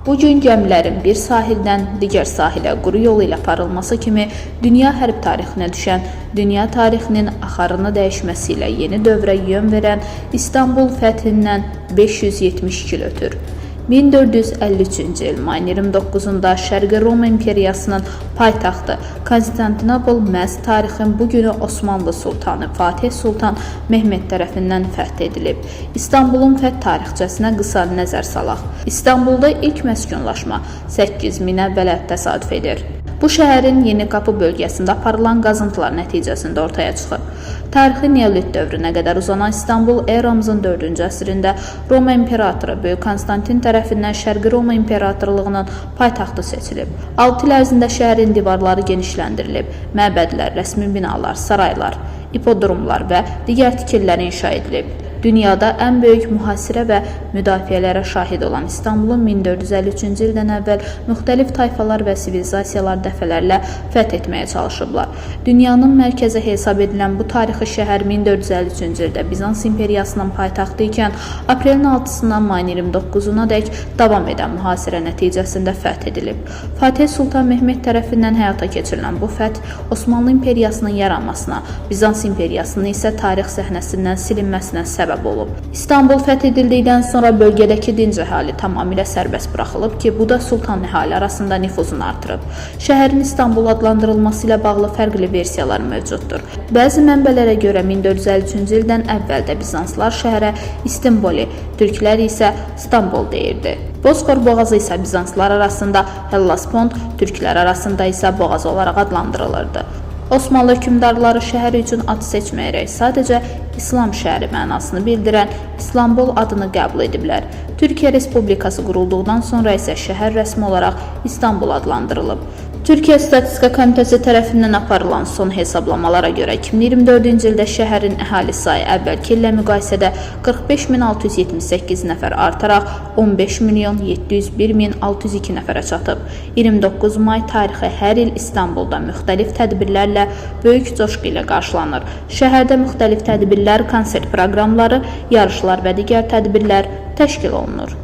Bugün gəmilərin bir sahildən digər sahilə quru yolu ilə aparılması kimi dünya hərb tarixinə düşən, dünya tarixinin axarını dəyişməsi ilə yeni dövrə yön verən İstanbul fəthindən 572 il ötür. 1453-cü il mayın 29-da Şərqi Roma İmperiyasının paytaxtı Konstantinopol məhz tarixin bu günü Osmanlı Sultanı Fatih Sultan Mehmet tərəfindən fəth edilib. İstanbulun fəth tarixçəsinə qısa nəzər salaq. İstanbulda ilk məskunlaşma 8000 əvvələ təsadüf edir. Bu şəhərin Yeni Qapı bölgəsində aparılan qazıntılar nəticəsində ortaya çıxıb. Tarixi Neolit dövrünə qədər uzanan İstanbul eramızın 4-cü əsrində Roma İmperatoru Böyük Konstantin tərəfindən Şərqi Roma İmperatorluğunun paytaxtı seçilib. 6 il ərzində şəhərin divarları genişləndirilib, məbədlər, rəsmi binalar, saraylar, ipodromlar və digər tikililər inşa edilib. Dünyada ən böyük mühasirə və müdafiələrə şahid olan İstanbulun 1453-cü ildən əvvəl müxtəlif tayfalar və sivilizasiyalar dəfələrlə fəth etməyə çalışıblar. Dünyanın mərkəzi hesab edilən bu tarixi şəhər 1453-cü ildə Bizans İmperiyasının paytaxtı ikən aprelin 6-sından mayın 29-una dək davam edən mühasirə nəticəsində fəth edilib. Fatih Sultan Mehmet tərəfindən həyata keçirilən bu fəth Osmanlı İmperiyasının yaranmasına, Bizans İmperiyasının isə tarix səhnəsindən silinməsinə səbəb olub. İstanbul fəth edildikdən sonra bölgədəki dinc əhali tamamilə sərbəst buraxılıb ki, bu da sultan əhali arasında nüfuzunu artırıb. Şəhərin İstanbul adlandırılması ilə bağlı fərqli versiyalar mövcuddur. Bəzi mənbələrə görə 1453-cü ildən əvvəldə Bizanslar şəhərə İstimboli, türklər isə İstanbul deyirdi. Bosfor boğazı isə Bizanslar arasında Hellespont, türklər arasında isə boğaz olaraq adlandırılırdı. Osmanlı hökmdarları şəhər üçün ad seçməyərək sadəcə İslam şəhəri mənasını bildirən İstanbul adını qəbul ediblər. Türkiyə Respublikası qurulduqdan sonra isə şəhər rəsmi olaraq İstanbul adlandırılıb. Türkiyə Statistika Komitəsi tərəfindən aparılan son hesablamalara görə 2024-cü ildə şəhərin əhali sayı əvvəlki illə müqayisədə 45678 nəfər artaraq 15.701.602 nəfərə çatıb. 29 may tarixi hər il İstanbulda müxtəlif tədbirlərlə böyük coşqu ilə qarşılanır. Şəhərdə müxtəlif tədbirlər, konsert proqramları, yarışlar və digər tədbirlər təşkil olunur.